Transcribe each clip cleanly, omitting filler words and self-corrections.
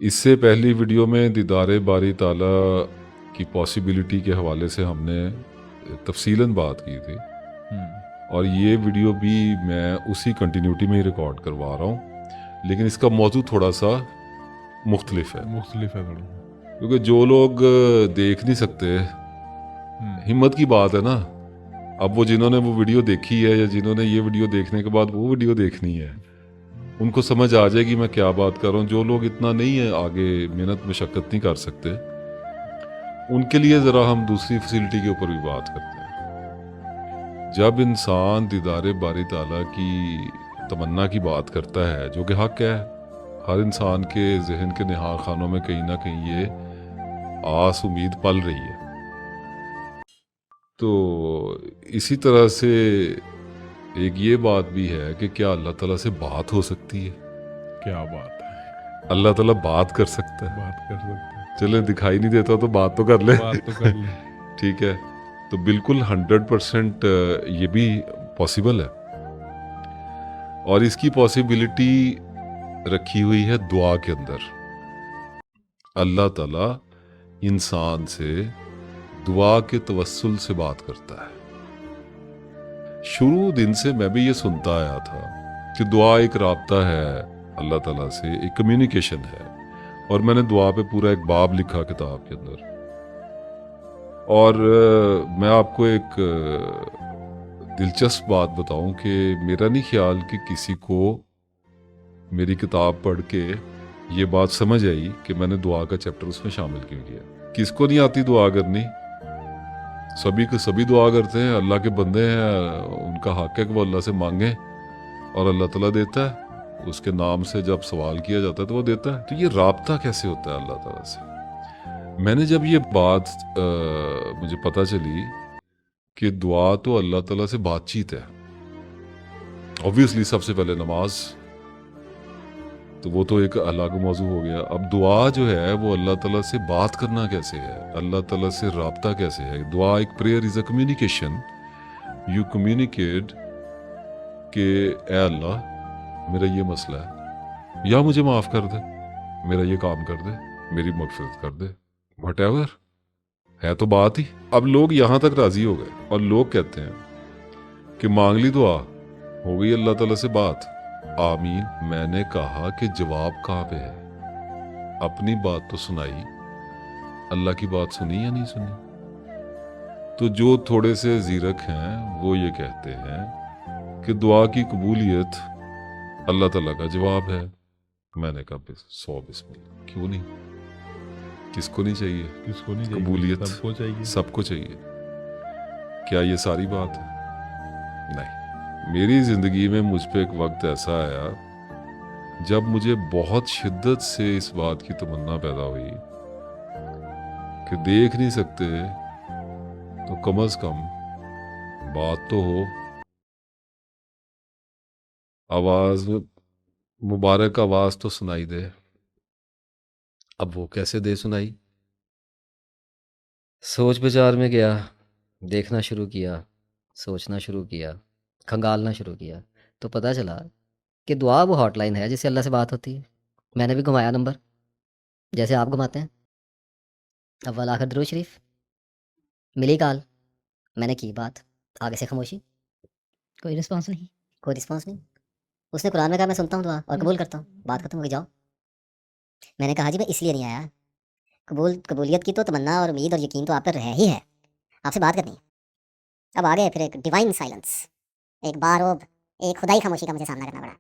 اس سے پہلی ویڈیو میں دیدار باری تعالیٰ کی پاسبلٹی کے حوالے سے ہم نے تفصیلاً بات کی تھی، اور یہ ویڈیو بھی میں اسی کنٹینیوٹی میں ہی ریکارڈ کروا رہا ہوں، لیکن اس کا موضوع تھوڑا سا مختلف ہے تھوڑا، کیونکہ جو لوگ دیکھ نہیں سکتے، ہمت کی بات ہے نا. اب وہ جنہوں نے وہ ویڈیو دیکھی ہے یا جنہوں نے یہ ویڈیو دیکھنے کے بعد وہ ویڈیو دیکھنی ہے، ان کو سمجھ آ جائے گی میں کیا بات کر رہا ہوں. جو لوگ اتنا نہیں ہے آگے محنت مشقت نہیں کر سکتے، ان کے لیے ذرا ہم دوسری فیسلٹی کے اوپر بھی بات کرتے ہیں. جب انسان دیدار باری تعالیٰ کی تمنا کی بات کرتا ہے، جو کہ حق ہے، ہر انسان کے ذہن کے نہار خانوں میں کہیں نہ کہیں یہ آس امید پل رہی ہے. تو اسی طرح سے ایک یہ بات بھی ہے کہ کیا اللہ تعالیٰ سے بات ہو سکتی ہے؟ کیا بات ہے، اللہ تعالیٰ بات کر سکتا ہے. بات کر سکتے ہیں، چلے دکھائی نہیں دیتا تو بات تو کر لے. بات تو کر لیں. ٹھیک ہے، تو بالکل 100% یہ بھی پاسبل ہے، اور اس کی پاسبلٹی رکھی ہوئی ہے دعا کے اندر. اللہ تعالیٰ انسان سے دعا کے توسل سے بات کرتا ہے. شروع دن سے میں بھی یہ سنتا آیا تھا کہ دعا ایک رابطہ ہے اللہ تعالیٰ سے، ایک کمیونیکیشن ہے، اور میں نے دعا پہ پورا ایک باب لکھا کتاب کے اندر. اور میں آپ کو ایک دلچسپ بات بتاؤں کہ میرا نہیں خیال کہ کسی کو میری کتاب پڑھ کے یہ بات سمجھ آئی کہ میں نے دعا کا چیپٹر اس میں شامل کیوں کیا. کس کو نہیں آتی دعا کرنی؟ سبھی دعا کرتے ہیں، اللہ کے بندے ہیں، ان کا حق ہے کہ وہ اللہ سے مانگیں اور اللہ تعالیٰ دیتا ہے. اس کے نام سے جب سوال کیا جاتا ہے تو وہ دیتا ہے. تو یہ رابطہ کیسے ہوتا ہے اللہ تعالیٰ سے؟ میں نے جب یہ بات مجھے پتہ چلی کہ دعا تو اللہ تعالیٰ سے بات چیت ہے. اوبویسلی سب سے پہلے نماز، تو وہ تو ایک الگ موضوع ہو گیا. اب دعا جو ہے وہ اللہ تعالیٰ سے بات کرنا کیسے ہے، اللہ تعالیٰ سے رابطہ کیسے ہے. دعا ایک prayer is a communication. You communicate کہ اے اللہ میرا یہ مسئلہ ہے، یا مجھے معاف کر دے، میرا یہ کام کر دے، میری مغفرت کر دے، وٹ ایور ہے تو بات ہی. اب لوگ یہاں تک راضی ہو گئے اور لوگ کہتے ہیں کہ مانگ لی دعا، ہو گئی اللہ تعالیٰ سے بات، آمین. میں نے کہا کہ جواب کہاں پہ ہے؟ اپنی بات تو سنائی، اللہ کی بات سنی یا نہیں سنی؟ تو جو تھوڑے سے زیرک ہیں وہ یہ کہتے ہیں کہ دعا کی قبولیت اللہ تعالیٰ کا جواب ہے. میں نے کہا 100 بسم اللہ، کیوں نہیں؟ کس کو نہیں چاہیے؟ کس کو نہیں قبولیت سب کو چاہیے. سب کو چاہیے. کیا یہ ساری بات ہے؟ نہیں. میری زندگی میں مجھ پہ ایک وقت ایسا آیا جب مجھے بہت شدت سے اس بات کی تمنا پیدا ہوئی کہ دیکھ نہیں سکتے تو کم از کم بات تو ہو، آواز مبارک آواز تو سنائی دے. اب وہ کیسے دے سنائی؟ سوچ بچار میں گیا، دیکھنا شروع کیا، سوچنا شروع کیا، کھنگالنا شروع کیا، تو پتہ چلا کہ دعا وہ ہاٹ لائن ہے جس سے اللہ سے بات ہوتی ہے. میں نے بھی گھمایا نمبر جیسے آپ گھماتے ہیں، اول آخر درود شریف، ملی کال، میں نے کی بات، آگے سے خاموشی، کوئی رسپانس نہیں، کوئی رسپانس نہیں. اس نے قرآن میں کہا میں سنتا ہوں دعا اور قبول کرتا ہوں، بات ختم ہو گئی، جاؤ. میں نے کہا جی میں اس لیے نہیں آیا، قبولیت کی تو تمنا اور امید اور یقین تو آپ پر ہے ہی ہے، آپ سے بات کرنی ہے. اب آگے پھر ایک ڈیوائن سائلنس، ایک باروب، ایک خدائی خاموشی کا مجھے سامنا کرنا پڑا.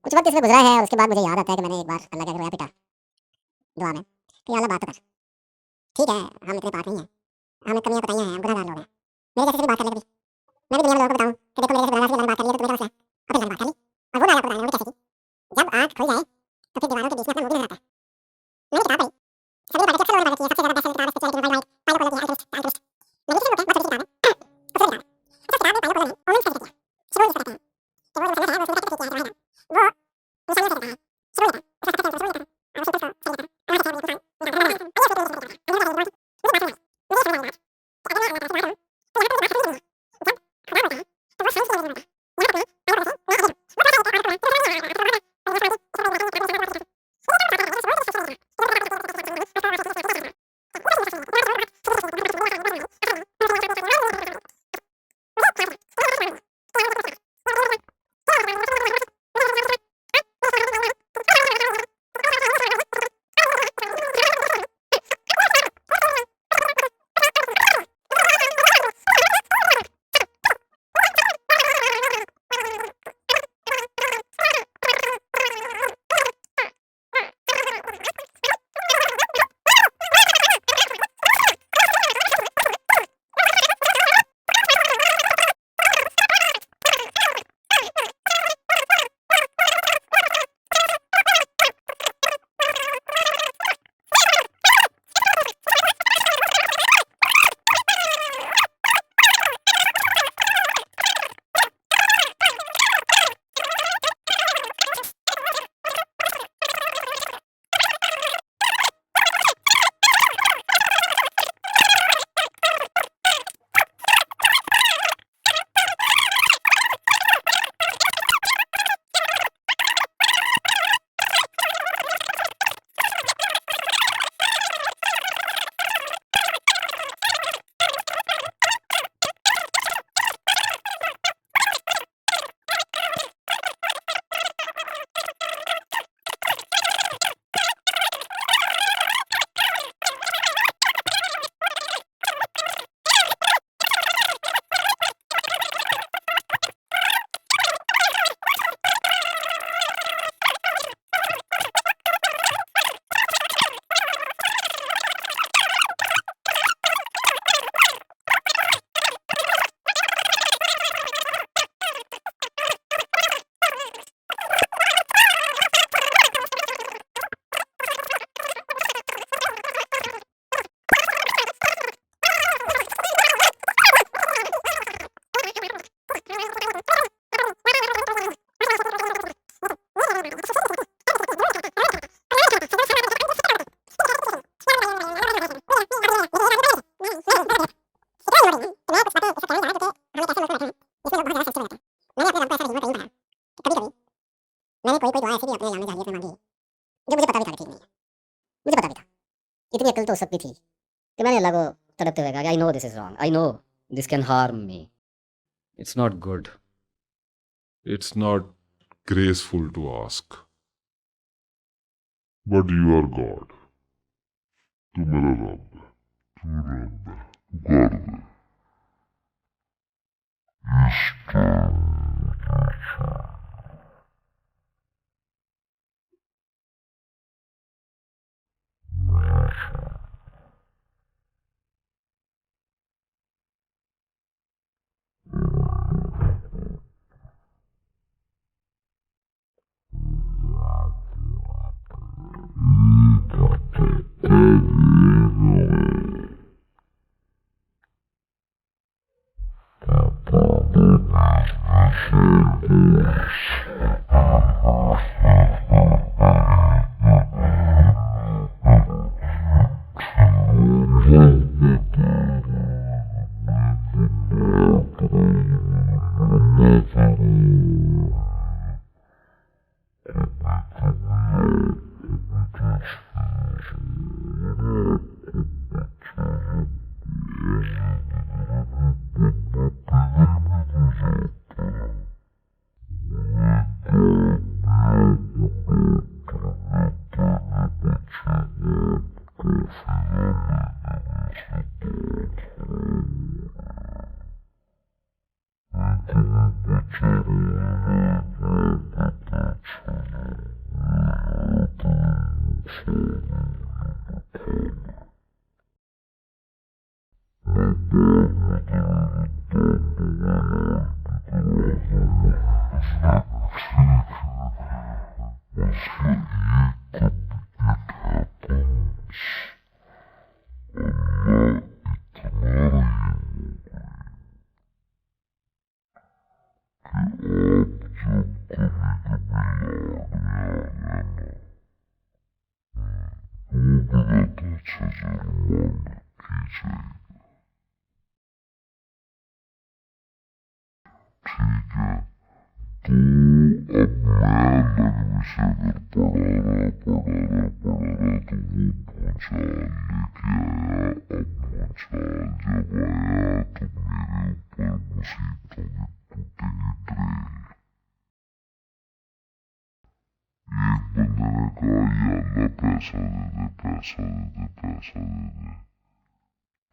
کچھ وقت اس میں گزرا ہے، اور اس کے بعد مجھے یاد آتا ہے کہ میں نے ایک بار اللہ کے رویا پیٹا دعا میں کہ یا اللہ بات تو کر. ٹھیک ہے ہم اتنے پاک نہیں ہیں، ہمیں کمیاں بتائیاں ہیں، ہم گناہ گار لوگ ہیں، میرے جیسے سے بات کر لے کبھی. میں بھی دنیا میں لوگوں کو بتاؤں کہ دیکھو میرے جیسے گناہ گار سے اللہ نے بات کر لی ہے تو میرا مسئلہ ہے، اب اللہ نے بات کر لی. اور وہ اللہ کو بتانا وہ کیسے تھی، جب آنکھ کھل جائے تو پھر دیواروں کے بیچ میں اپنا منہ بھی نظر آتا ہے. میں نے کتاب پڑھی، سبھی باتیں اکثر لوگوں نے باتیں کی، سب سے زیادہ بیسٹ کتاب اسپرچویلٹی میں پائلو کویلو کی الکیمسٹ. میں نے کسی بک ہے بہت چھوٹی کتاب ہے، اس میں کتاب میں پائلو کویلو نے اومنس کا ذکر کیا. شروع اس کو کہتے ہیں کہ وہ جو مسلمان ہے وہ سورہ تک کیا ہے وہ انسانیت کا ذکر ہے. شروع لیتا ہے اس کا شروع لیتا ہے اور شروع لیتا ہے جو مجھے پتا بھی تھا کہ ٹھیک نہیں ہے. مجھے پتا بھی تھا. اتنی عقل تو اس وقت بھی تھی کہ میں نے اللہ کو تڑپتے ہوئے کہا کہ I know this is wrong, I know this can harm me. It's not good. It's not graceful to ask. But you are God. تو میرا رب ہے. تو رب ہے. تو کر دے. اس ٹائم پیسہ دے دے.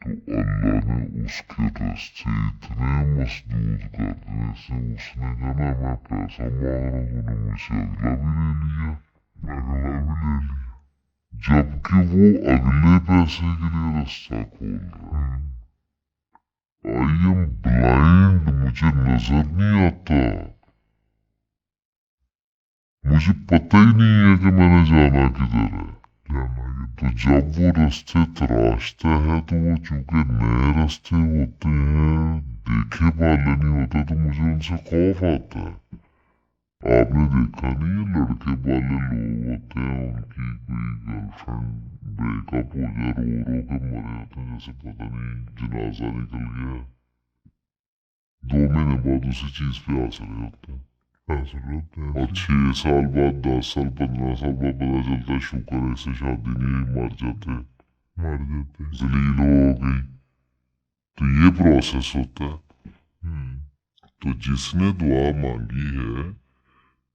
تو اللہ نے اس کے راستے اتنے مسدود کر دیے. اس نے کہا نا میں پیسہ مانگ رہا ہوں, تو نے مجھ سے اگلا بھی لے لیا. جبکہ وہ اگلے پیسے کے لیے راستہ کھول رہا ہے. آئی ایم بلائنڈ, مجھے نظر نہیں آتا, مجھے پتہ ہی نہیں ہے کہ میں نے جانا کدھر ہے. تو جب وہ راستے تراشتا ہے تو وہ چونکہ نئے راستے ہوتے ہیں, دیکھے والے نہیں ہوتے, تو مجھے ان سے خوف آتا ہے. آپ نے دیکھا نہیں ہے لڑکے والے لوگ ہوتے ہیں, ان کی کوئی گرل فرینڈ بریک اپ ہو جائے, رو رو کے مرے ہوتے ہیں جیسے پتہ نہیں جنازہ نکل گیا. 2 مہینے بعد اسی چیز پہ آ رہے ہوتے ہیں, اور 6 سال بعد 10 سال 15 سال بعد پتا چلتا ہے شکر ہے سے شادی نہیں ہوئی, مر جاتے ذلیل ہو گئی. تو یہ پروسیس ہوتا ہے. تو جس نے دعا مانگی ہے,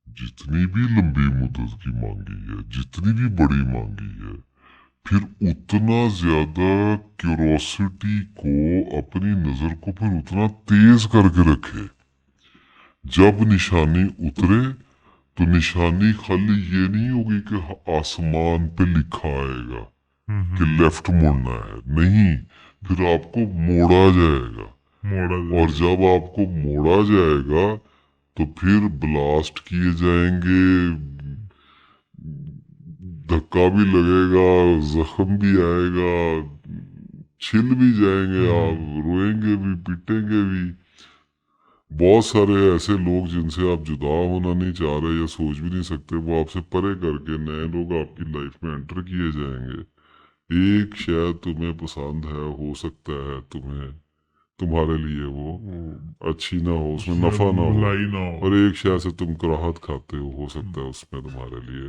جتنی بھی لمبی مدت کی مانگی ہے, جتنی بھی بڑی مانگی ہے, پھر اتنا زیادہ کیوروسٹی کو, اپنی نظر کو پھر اتنا تیز کر کے رکھے. جب نشانی اترے تو نشانی خالی یہ نہیں ہوگی کہ آسمان پہ لکھا آئے گا کہ لیفٹ مڑنا ہے, نہیں, پھر آپ کو موڑا جائے گا. اور جب آپ کو موڑا جائے گا تو پھر بلاسٹ کیے جائیں گے, دھکا بھی لگے گا, زخم بھی آئے گا, چھل بھی جائیں گے آپ, روئیں گے بھی, پیٹیں گے بھی. بہت سارے ایسے لوگ جن سے آپ جدا ہونا نہیں چاہ رہے یا سوچ بھی نہیں سکتے, وہ آپ سے پرے کر کے نئے لوگ آپ کی لائف میں انٹر کیے جائیں گے. ایک شاید تمہیں پسند ہے, ہو سکتا ہے تمہارے لیے وہ اچھی نہ ہو, اس میں نفع نہ ہو, اور ایک شاید سے تم کراہت کھاتے ہو سکتا ہے اس میں تمہارے لیے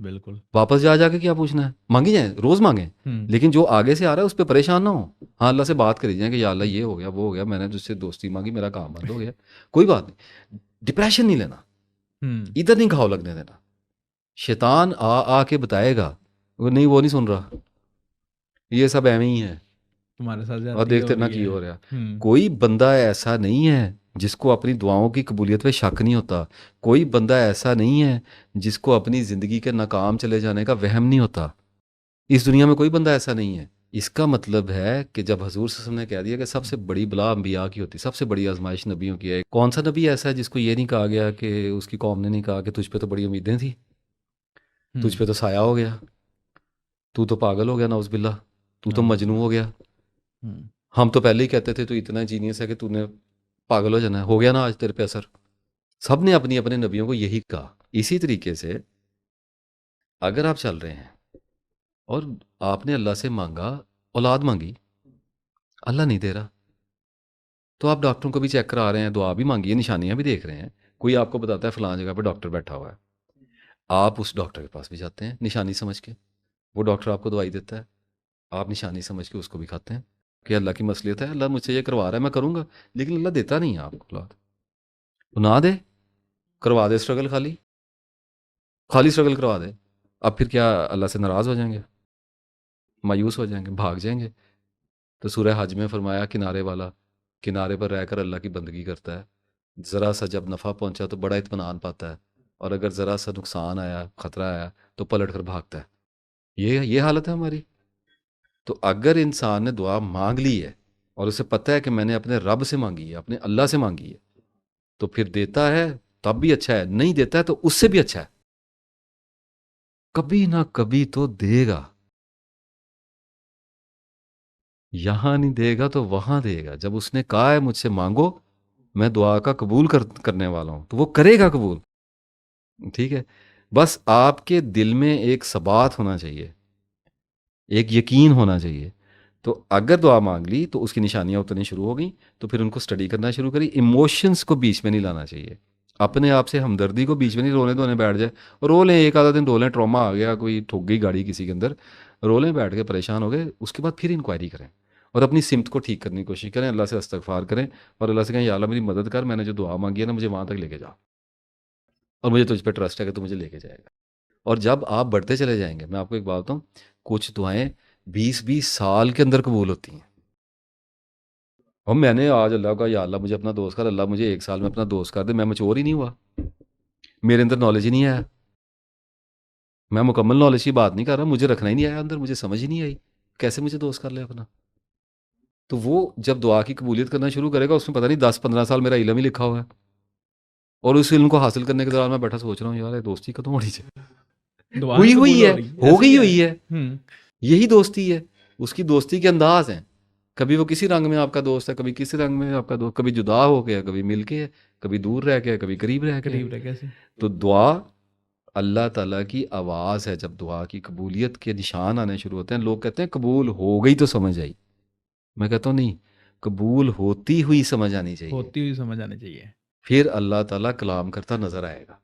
بالکل. واپس جا کے کیا پوچھنا ہے؟ مانگی جائیں، روز مانگیں، لیکن جو آگے سے آ رہا ہے اس پہ پریشان نہ ہو. ہاں اللہ سے بات کری جائیں کہ یا اللہ یہ ہو گیا وہ ہو گیا، میں نے تجھ سے دوستی مانگی، میرا کام بند ہو گیا، کوئی بات نہیں. ڈپریشن نہیں لینا، ادھر نہیں گھاؤ لگنے دینا. شیطان آ کے بتائے گا وہ نہیں سن رہا، یہ سب ایویں ہی ہے تمہارے ساتھ اور دیکھتے نہ کی ہو رہا. کوئی بندہ ایسا نہیں ہے جس کو اپنی دعاؤں کی قبولیت پہ شک نہیں ہوتا. کوئی بندہ ایسا نہیں ہے جس کو اپنی زندگی کے ناکام چلے جانے کا وہم نہیں ہوتا. اس دنیا میں کوئی بندہ ایسا نہیں ہے. اس کا مطلب ہے کہ جب حضور صلی اللہ علیہ وسلم نے کہہ دیا کہ سب سے بڑی بلا انبیاء کی ہوتی، سب سے بڑی آزمائش نبیوں کی ہے، کون سا نبی ایسا ہے جس کو یہ نہیں کہا گیا کہ اس کی قوم نے نہیں کہا کہ تجھ پہ تو بڑی امیدیں تھیں، تجھ پہ تو سایہ ہو گیا، تو پاگل ہو گیا، نعوذ باللہ، تو مجنون ہو گیا. ہم تو پہلے ہی کہتے تھے تو اتنا جینیس ہے کہ تو نے پاگل ہو جانا ہے، ہو گیا نا آج تیرے پہ اثر. سب نے اپنی اپنے نبیوں کو یہی کہا. اسی طریقے سے اگر آپ چل رہے ہیں اور آپ نے اللہ سے مانگا، اولاد مانگی، اللہ نہیں دے رہا، تو آپ ڈاکٹروں کو بھی چیک کرا رہے ہیں، دعا بھی مانگی ہے، نشانیاں بھی دیکھ رہے ہیں. کوئی آپ کو بتاتا ہے فلاں جگہ پہ ڈاکٹر بیٹھا ہوا ہے، آپ اس ڈاکٹر کے پاس بھی جاتے ہیں نشانی سمجھ کے، وہ ڈاکٹر آپ کو دوائی دیتا ہے، آپ نشانی سمجھ کے اس کو بھی کھاتے ہیں کہ اللہ کی مصلیت ہے، اللہ مجھ سے یہ کروا رہا ہے میں کروں گا، لیکن اللہ دیتا نہیں ہے آپ کو اولاد. تو نہ دے، کروا دے اسٹرگل، خالی اسٹرگل کروا دے. اب پھر کیا اللہ سے ناراض ہو جائیں گے، مایوس ہو جائیں گے، بھاگ جائیں گے؟ تو سورہ حج میں فرمایا کنارے والا کنارے پر رہ کر اللہ کی بندگی کرتا ہے، ذرا سا جب نفع پہنچا تو بڑا اطمینان پاتا ہے، اور اگر ذرا سا نقصان آیا، خطرہ آیا تو پلٹ کر بھاگتا ہے. یہ حالت ہے ہماری. تو اگر انسان نے دعا مانگ لی ہے اور اسے پتہ ہے کہ میں نے اپنے رب سے مانگی ہے، اپنے اللہ سے مانگی ہے، تو پھر دیتا ہے تب بھی اچھا ہے، نہیں دیتا ہے تو اس سے بھی اچھا ہے. کبھی نہ کبھی تو دے گا، یہاں نہیں دے گا تو وہاں دے گا. جب اس نے کہا ہے مجھ سے مانگو، میں دعا کا قبول کرنے والا ہوں، تو وہ کرے گا قبول. ٹھیک ہے، بس آپ کے دل میں ایک ثبات ہونا چاہیے، ایک یقین ہونا چاہیے. تو اگر دعا مانگ لی تو اس کی نشانیاں اتنی شروع ہو گئیں، تو پھر ان کو سٹڈی کرنا شروع کری. ایموشنز کو بیچ میں نہیں لانا چاہیے، اپنے آپ سے ہمدردی کو بیچ میں نہیں، رونے دھونے بیٹھ جائے، رو لیں ایک آدھا دن، رو لیں، ٹراما آ گیا، کوئی ٹھک گئی گاڑی کسی کے اندر، رو لیں بیٹھ کے، پریشان ہو گئے، اس کے بعد پھر انکوائری کریں اور اپنی سمت کو ٹھیک کرنے کی کوشش کریں، اللہ سے استغفار کریں اور اللہ سے کہیں یا اللہ میری مدد کر، میں نے جو دعا مانگی ہے نا مجھے وہاں تک لے کے جا، اور مجھے تجھ پہ ٹرسٹ ہے کہ تو مجھے لے کے جائے گا. اور جب آپ بڑھتے چلے جائیں گے، میں آپ کو ایک بات بتاؤں، کچھ دعائیں 20 سال کے اندر قبول ہوتی ہیں. اور میں نے آج اللہ کا یا اللہ مجھے اپنا دوست کر، اللہ مجھے 1 سال میں اپنا دوست کر دے، میں مچور ہی نہیں ہوا، میرے اندر نالج ہی نہیں آیا، میں مکمل نالج کی بات نہیں کر رہا، مجھے رکھنا ہی نہیں آیا اندر، مجھے سمجھ ہی نہیں آئی کیسے مجھے دوست کر لے اپنا. تو وہ جب دعا کی قبولیت کرنا شروع کرے گا، اس میں پتہ نہیں 10-15 سال میرا علم ہی لکھا ہوا ہے، اور اس علم کو حاصل کرنے کے دوران میں بیٹھا سوچ رہا ہوں یار یہ دوستی ختم ہونی چاہیے، ہوئی ہے، ہو گئی ہوئی ہے، یہی دوستی ہے. اس کی دوستی کے انداز ہیں، کبھی وہ کسی رنگ میں آپ کا دوست ہے، کبھی کسی رنگ میں آپ کا دوست، کبھی جدا ہو گیا، کبھی مل کے، کبھی دور رہ کے، کبھی قریب رہ کے. تو دعا اللہ تعالیٰ کی آواز ہے. جب دعا کی قبولیت کے نشان آنے شروع ہوتے ہیں، لوگ کہتے ہیں قبول ہو گئی تو سمجھ آئی، میں کہتا ہوں نہیں، قبول ہوتی ہوئی سمجھ آنی چاہیے، ہوتی ہوئی سمجھ آنی چاہیے. پھر اللہ تعالیٰ کلام کرتا نظر آئے گا.